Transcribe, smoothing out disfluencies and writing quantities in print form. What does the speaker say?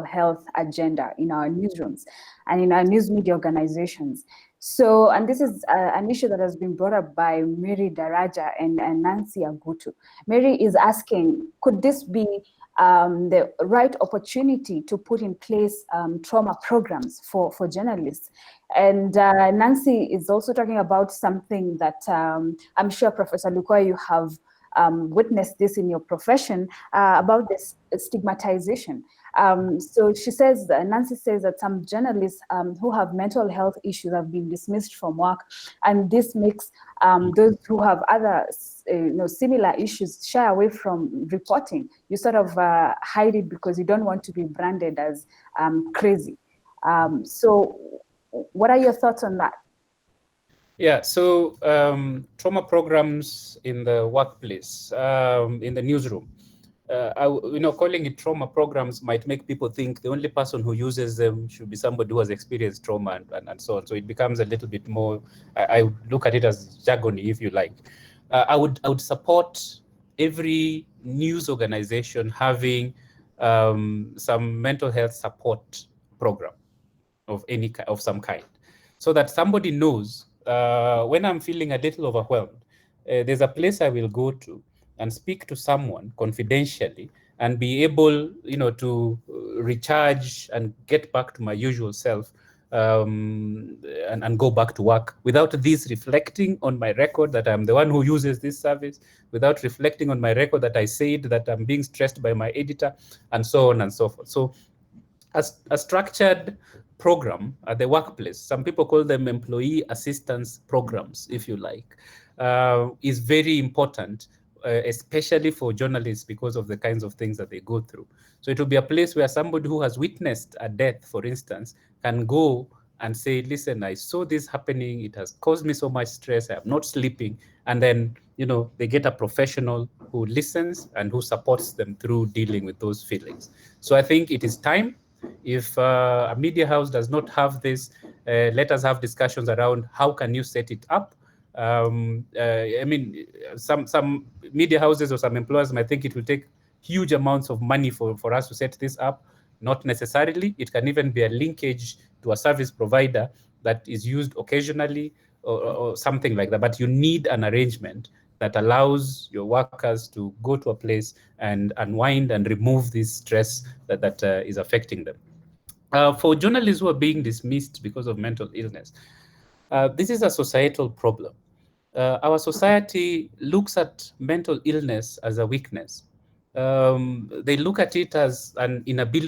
health agenda in our newsrooms and in our news media organizations. So, and this is an issue that has been brought up by Mary Daraja and Nancy Agutu. Mary is asking, could this be the right opportunity to put in place trauma programs for journalists? And Nancy is also talking about something that I'm sure, Professor Lukoye, you have witnessed this in your profession, about this stigmatization. So she says, Nancy says that some journalists who have mental health issues have been dismissed from work, and this makes those who have other similar issues shy away from reporting. You sort of hide it because you don't want to be branded as crazy. So what are your thoughts on that? Yeah, so trauma programs in the workplace, in the newsroom, calling it trauma programs might make people think the only person who uses them should be somebody who has experienced trauma and so on. So it becomes a little bit more, I look at it as jargony, if you like. I would support every news organization having some mental health support program of some kind, so that somebody knows when I'm feeling a little overwhelmed, there's a place I will go to and speak to someone confidentially and be able, to recharge and get back to my usual self, and go back to work without this reflecting on my record that I'm the one who uses this service, without reflecting on my record that I said that I'm being stressed by my editor, and so on and so forth. So a structured program at the workplace, some people call them employee assistance programs, if you like, is very important, especially for journalists because of the kinds of things that they go through. So it will be a place where somebody who has witnessed a death, for instance, can go and say, listen, I saw this happening. It has caused me so much stress. I am not sleeping. And then, they get a professional who listens and who supports them through dealing with those feelings. So I think it is time. If a media house does not have this, let us have discussions around how can you set it up. Some media houses or some employers might think it will take huge amounts of money for us to set this up. Not necessarily. It can even be a linkage to a service provider that is used occasionally or something like that. But you need an arrangement that allows your workers to go to a place and unwind and remove this stress that is affecting them. For journalists who are being dismissed because of mental illness, this is a societal problem. Our society looks at mental illness as a weakness. They look at it as an inability